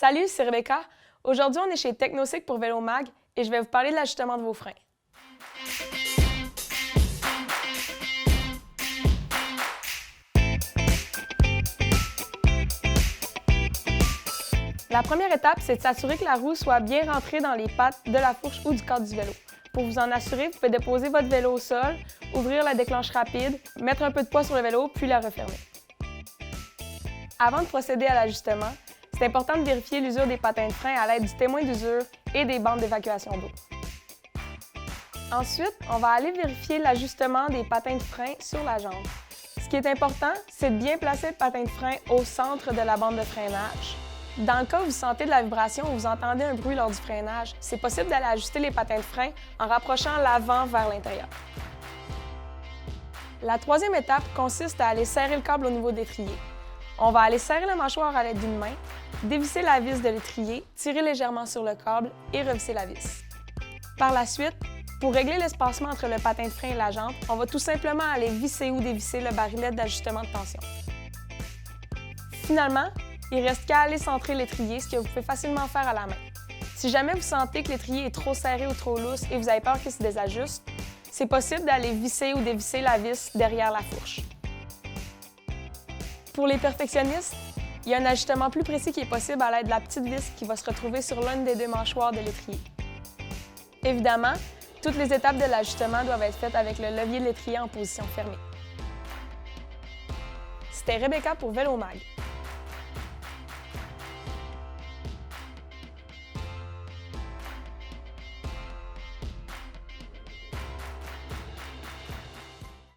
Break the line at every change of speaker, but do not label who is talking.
Salut, c'est Rebecca. Aujourd'hui, on est chez Technocycle pour Vélomag et je vais vous parler de l'ajustement de vos freins. La première étape, c'est de s'assurer que la roue soit bien rentrée dans les pattes de la fourche ou du cadre du vélo. Pour vous en assurer, vous pouvez déposer votre vélo au sol, ouvrir la déclenche rapide, mettre un peu de poids sur le vélo, puis la refermer. Avant de procéder à l'ajustement, c'est important de vérifier l'usure des patins de frein à l'aide du témoin d'usure et des bandes d'évacuation d'eau. Ensuite, on va aller vérifier l'ajustement des patins de frein sur la jambe. Ce qui est important, c'est de bien placer le patin de frein au centre de la bande de freinage. Dans le cas où vous sentez de la vibration ou vous entendez un bruit lors du freinage, c'est possible d'aller ajuster les patins de frein en rapprochant l'avant vers l'intérieur. La troisième étape consiste à aller serrer le câble au niveau de l'étrier. On va aller serrer le mâchoire à l'aide d'une main, dévisser la vis de l'étrier, tirer légèrement sur le câble et revisser la vis. Par la suite, pour régler l'espacement entre le patin de frein et la jambe, on va tout simplement aller visser ou dévisser le barillet d'ajustement de tension. Finalement, il reste qu'à aller centrer l'étrier, ce que vous pouvez facilement faire à la main. Si jamais vous sentez que l'étrier est trop serré ou trop lousse et vous avez peur qu'il se désajuste, c'est possible d'aller visser ou dévisser la vis derrière la fourche. Pour les perfectionnistes, il y a un ajustement plus précis qui est possible à l'aide de la petite vis qui va se retrouver sur l'une des deux mâchoires de l'étrier. Évidemment, toutes les étapes de l'ajustement doivent être faites avec le levier de l'étrier en position fermée. C'était Rebecca pour Vélomag.